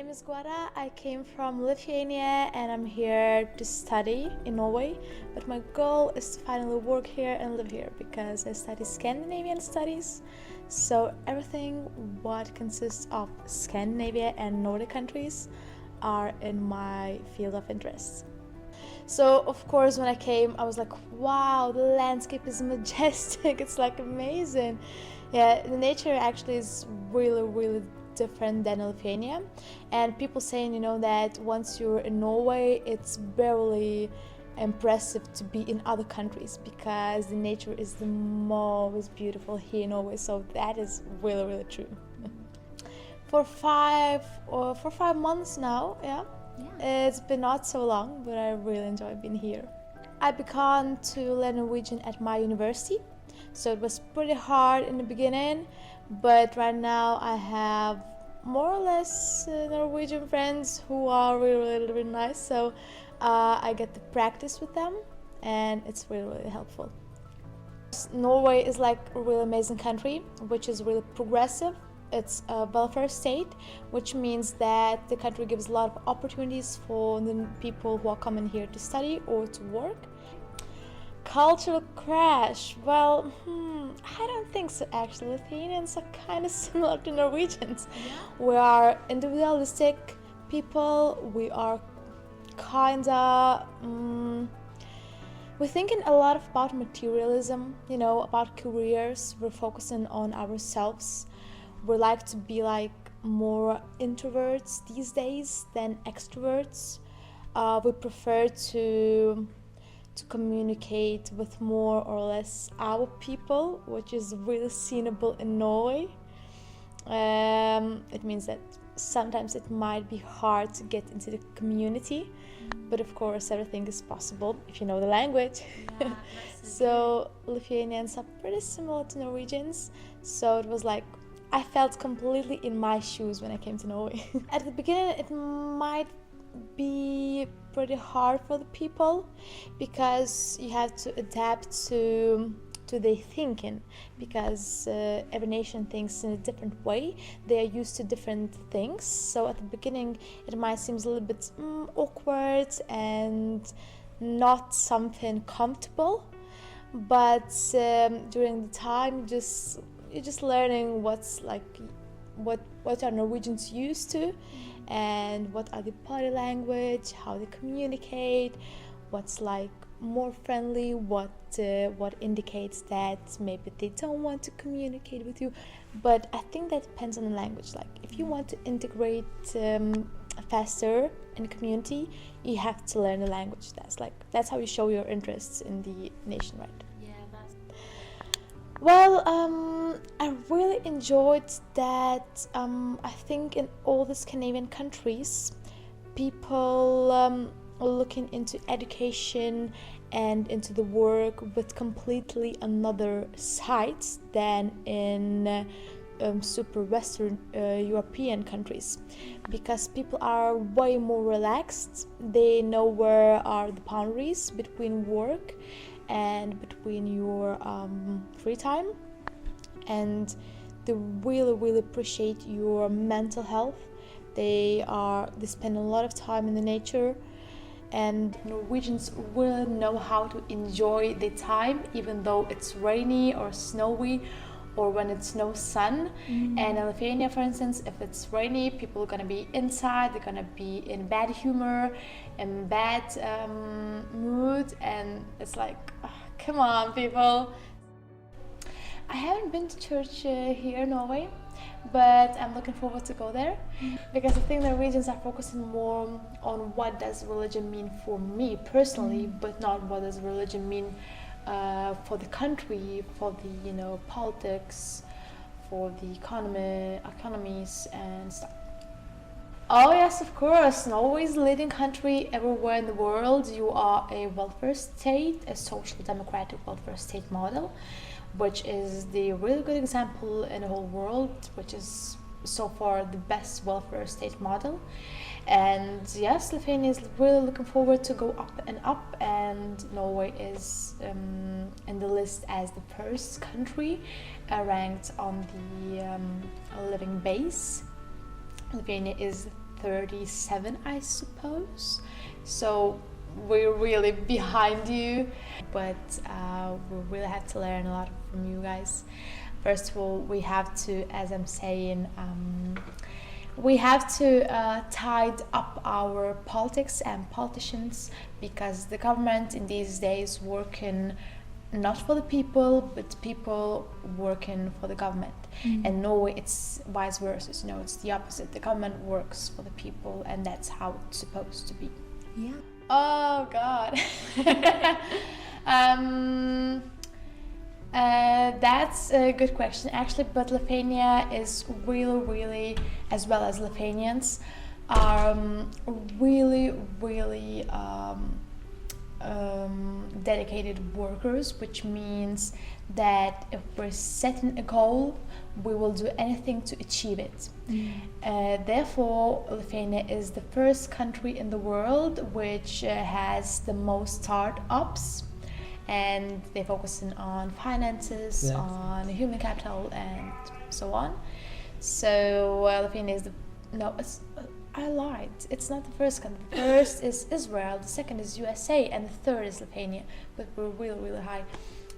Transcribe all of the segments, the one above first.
name is Guoda. I came from Lithuania and I'm here to study in Norway. But my goal is to finally work here and live here because I study Scandinavian studies. So everything what consists of Scandinavia and Nordic countries are in my field of interest. So of course when I came I was like, wow, the landscape is majestic, it's like amazing. Yeah, the nature actually is really different than Lithuania, and people saying that once you're in Norway it's barely impressive to be in other countries because the nature is the most beautiful here in Norway, so that is really true. For 5 months now, yeah. It's been not so long, but I really enjoy being here. I began to learn Norwegian at my university, so it was pretty hard in the beginning, but right now I have more or less Norwegian friends who are really nice, so I get to practice with them and it's really helpful. Norway is like a really amazing country, which is really progressive. It's a welfare state, which means that the country gives a lot of opportunities for the people who are coming here to study or to work. Cultural crash, well, I don't think so actually. Lithuanians are kind of similar to Norwegians. We are individualistic people, we are kinda we're thinking a lot about materialism, about careers. We're focusing on ourselves. We like to be like more introverts these days than extroverts. We prefer to communicate with more or less our people, which is really seenable in Norway. It means that sometimes it might be hard to get into the community, but of course everything is possible if you know the language. Yeah, So Lithuanians are pretty similar to Norwegians, so it was like I felt completely in my shoes when I came to Norway. At the beginning it might be pretty hard for the people because you have to adapt to their thinking, because every nation thinks in a different way. They are used to different things, so at the beginning it might seem a little bit awkward and not something comfortable, but during the time you're just learning what's like what are Norwegians used to and what are the body language, how they communicate, what's like more friendly, what indicates that maybe they don't want to communicate with you. But I think that depends on the language. Like if you want to integrate faster in the community, you have to learn the language. That's how you show your interests in the nation, right? Well, I really enjoyed that. I think in all the Scandinavian countries, people are looking into education and into the work with completely another side than in super Western European countries, because people are way more relaxed. They know where are the boundaries between work and between your free time, and they really appreciate your mental health. They spend a lot of time in the nature, and Norwegians really know how to enjoy the time even though it's rainy or snowy or when it's no sun. And in Lithuania, for instance, if it's rainy, people are gonna be inside, they're gonna be in bad humor, in bad mood, and it's like, come on, people. I haven't been to church here in Norway, but I'm looking forward to go there, because I think the Norwegians are focusing more on what does religion mean for me personally, but not what does religion mean for the country, for the politics, for the economies and stuff. Oh yes, of course. Norway is the leading country everywhere in the world. You are a welfare state, a social democratic welfare state model, which is the really good example in the whole world, which is so far the best welfare state model. And yes, Lithuania is really looking forward to go up, and Norway is in the list as the first country ranked on the living base. Lithuania is 37, I suppose. So we're really behind you, but we really have to learn a lot from you guys. First of all, we have to, as I'm saying, we have to tide up our politics and politicians, because the government in these days working not for the people, but people working for the government. And Norway, it's vice versa. You know, it's the opposite. The government works for the people, and that's how it's supposed to be. Yeah. Oh God. That's a good question, actually. But Lithuania is really, as well as Lithuanians, are really dedicated workers, which means that if we're setting a goal, we will do anything to achieve it. Therefore, Lithuania is the first country in the world which has the most startups, and they're focusing on finances, on human capital, and so on. So Lithuania is I lied. It's not the first country. The first is Israel, the second is USA, and the third is Lithuania. But we're really high.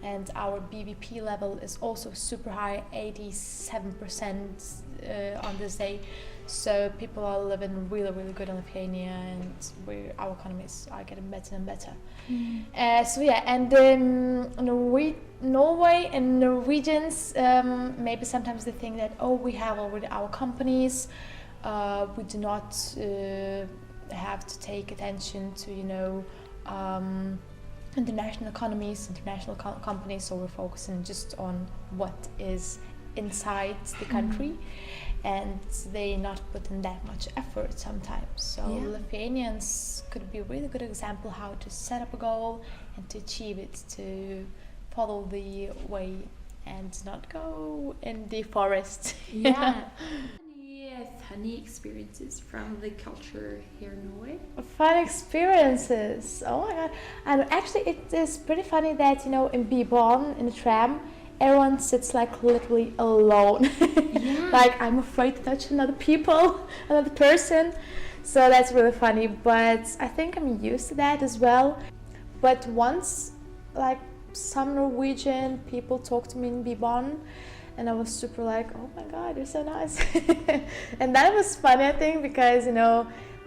And our BVP level is also super high, 87% on this day. So people are living really good in Lithuania, and our economies are getting better and better. So yeah, and Norway and Norwegians, maybe sometimes they think that, oh, we have already our companies. We do not have to take attention to, international economies, international companies, so we're focusing just on what is inside the country, and they not putting that much effort sometimes. So Lithuanians could be a really good example how to set up a goal and to achieve it, to follow the way and not go in the forest. Funny experiences from the culture here in Norway? Fun experiences. Oh my god. And actually it is pretty funny that, in Bibon, in the tram, everyone sits like literally alone. Like, I'm afraid to touch another person. So that's really funny. But I think I'm used to that as well. But once, like, some Norwegian people talked to me in Bibon, and I was super like, oh my god, you're so nice. And that was funny, I think, because,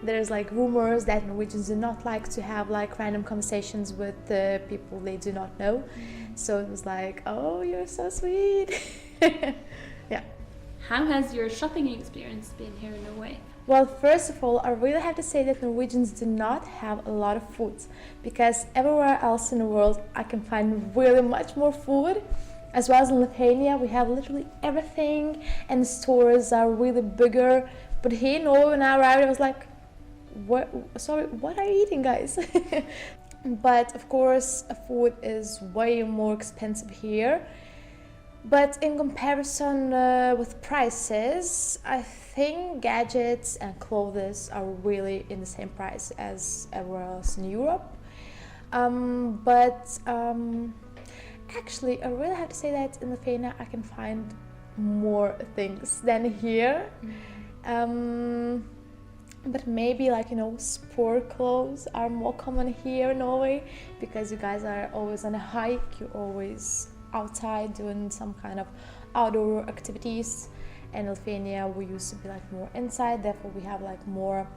there's like rumors that Norwegians do not like to have like random conversations with people they do not know. So it was like, oh, you're so sweet. Yeah. How has your shopping experience been here in Norway? Well, first of all, I really have to say that Norwegians do not have a lot of food, because everywhere else in the world I can find really much more food. As well as in Lithuania, we have literally everything, and the stores are really bigger. But here in Norway, when I arrived, I was like, what are you eating, guys? But of course, food is way more expensive here. But in comparison with prices, I think gadgets and clothes are really in the same price as everywhere else in Europe. Actually, I really have to say that in Lithuania I can find more things than here. But maybe sport clothes are more common here in Norway, because you guys are always on a hike, you're always outside doing some kind of outdoor activities. In Lithuania we used to be more inside, therefore we have more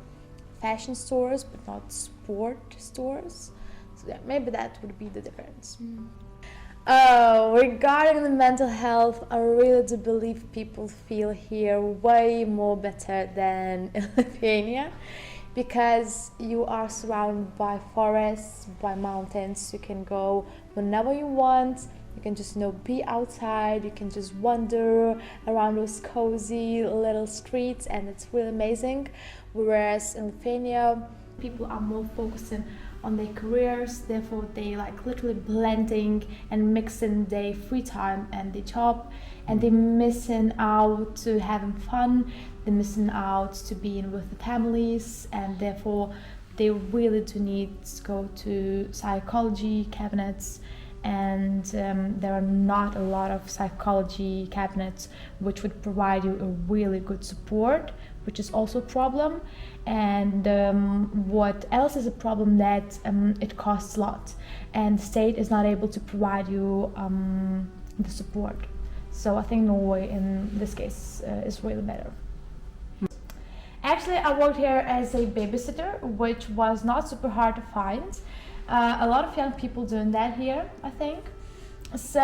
fashion stores but not sport stores. So yeah, maybe that would be the difference. Oh, regarding the mental health, I really do believe people feel here way more better than in Lithuania, because you are surrounded by forests, by mountains. You can go whenever you want. You can just be outside. You can just wander around those cozy little streets, and it's really amazing. Whereas in Lithuania, people are more focusing on their careers, therefore they literally blending and mixing their free time and their job, and they're missing out to having fun, they're missing out to being with the families, and therefore they really do need to go to psychology cabinets and there are not a lot of psychology cabinets which would provide you a really good support, which is also a problem. And what else is a problem, that it costs a lot and the state is not able to provide you the support. So I think Norway in this case is really better. Actually, I worked here as a babysitter, which was not super hard to find. A lot of young people doing that here, I think. So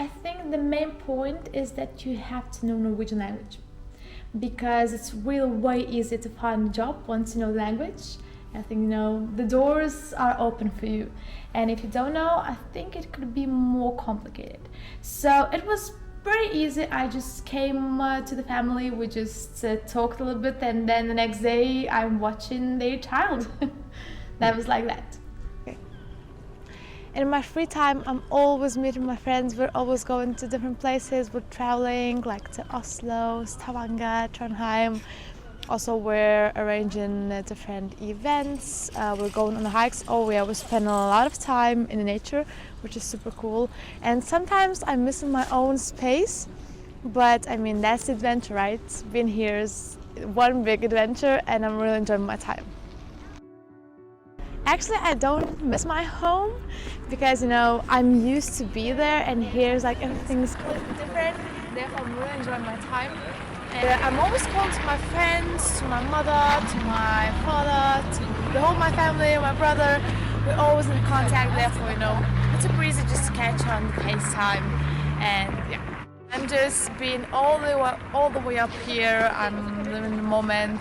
I think the main point is that you have to know Norwegian language, because it's really way easy to find a job once you know the language. I think, you know, the doors are open for you. And if you don't know, I think it could be more complicated. So it was pretty easy. I just came to the family, we just talked a little bit, and then the next day I'm watching their child. That was like that. Okay. In my free time, I'm always meeting my friends. We're always going to different places. We're traveling, like to Oslo, Stavanger, Trondheim. Also, we're arranging different events. We're going on hikes. Oh yeah, we're spending a lot of time in the nature, which is super cool. And sometimes I'm missing my own space, but I mean, that's the adventure, right? Being here is one big adventure, and I'm really enjoying my time. Actually, I don't miss my home because, you know, I'm used to be there, and here's like everything's completely different. Therefore, I'm really enjoying my time. And I'm always close to my friends, to my mother, to my father, to the whole my family, my brother. We're always in contact. Therefore, you know, it's super easy just to catch on FaceTime. And yeah, I'm just being all the way up here. I'm living the moment,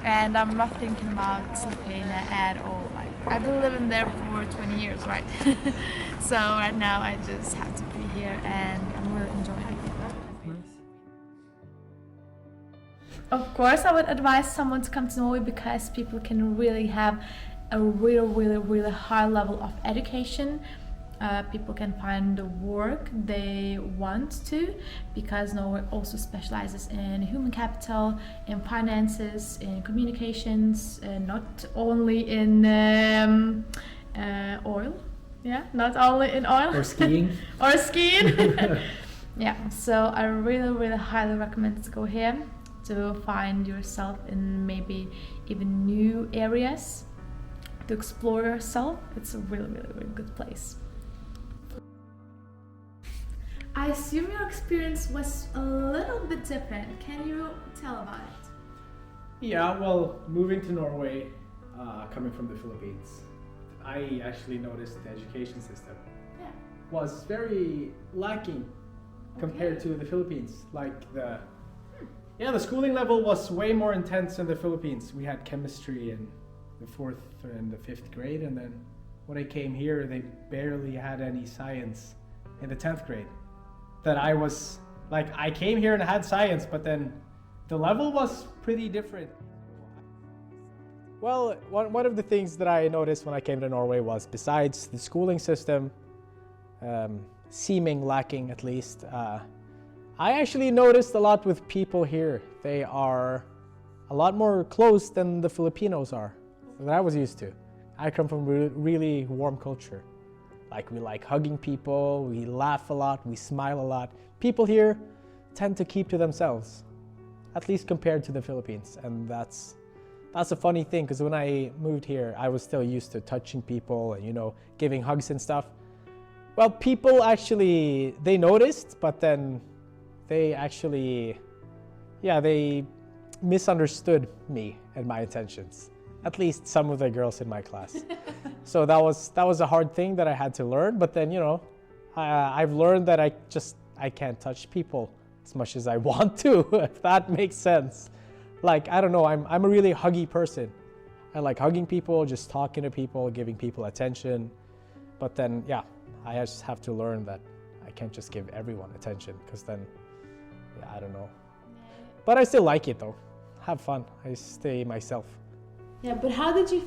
and I'm not thinking about Slovenia at all. Like, I've been living there for 20 years, right? So right now I just have to be here, and I'm really enjoying it. Of course, I would advise someone to come to Norway because people can really have a really high level of education. People can find the work they want to, because Norway also specializes in human capital, in finances, in communications, not only in oil. Yeah, not only in oil. Or skiing. Or skiing. Yeah, so I really highly recommend to go here to find yourself in maybe even new areas, to explore yourself. It's a really good place. I assume your experience was a little bit different. Can you tell about it? Yeah, well, moving to Norway, coming from the Philippines, I actually noticed the education system was very lacking compared to the Philippines. Like the schooling level was way more intense in the Philippines. We had chemistry in the 4th and the 5th grade, and then when I came here, they barely had any science in the 10th grade. That I came here and had science, but then the level was pretty different. Well, one of the things that I noticed when I came to Norway was, besides the schooling system seeming lacking at least, I actually noticed a lot with people here. They are a lot more close than the Filipinos are, that I was used to. I come from a really warm culture. Like, we like hugging people, we laugh a lot, we smile a lot. People here tend to keep to themselves, at least compared to the Philippines. And that's a funny thing, because when I moved here, I was still used to touching people and, you know, giving hugs and stuff. Well, people actually, they noticed, but then they actually, they misunderstood me and my intentions. At least some of the girls in my class. So that was a hard thing that I had to learn. But then, you know, I've learned that I can't touch people as much as I want to, if that makes sense. Like, I don't know, I'm a really huggy person. I like hugging people, just talking to people, giving people attention. But then, I just have to learn that I can't just give everyone attention, because then, I don't know. But I still like it though. Have fun. I stay myself. Yeah, but how did you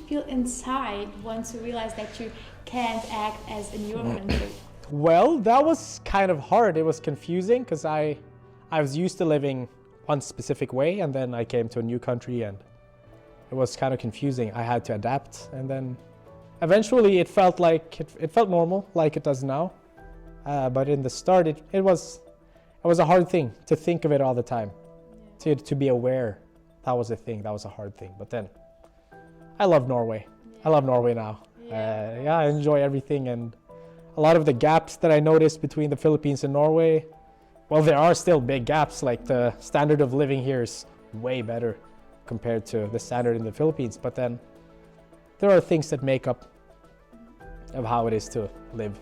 feel inside once you realized that you can't act as in your country? Well, that was kind of hard. It was confusing, because I was used to living one specific way, and then I came to a new country, and it was kind of confusing. I had to adapt, and then eventually it felt like it felt normal, like it does now. But in the start, it was a hard thing to think of it all the time, to be aware. That was a thing. That was a hard thing. But then, I love Norway. I love Norway now. I enjoy everything, and a lot of the gaps that I noticed between the Philippines and Norway, well, there are still big gaps. Like the standard of living here is way better compared to the standard in the Philippines. But then, there are things that make up of how it is to live.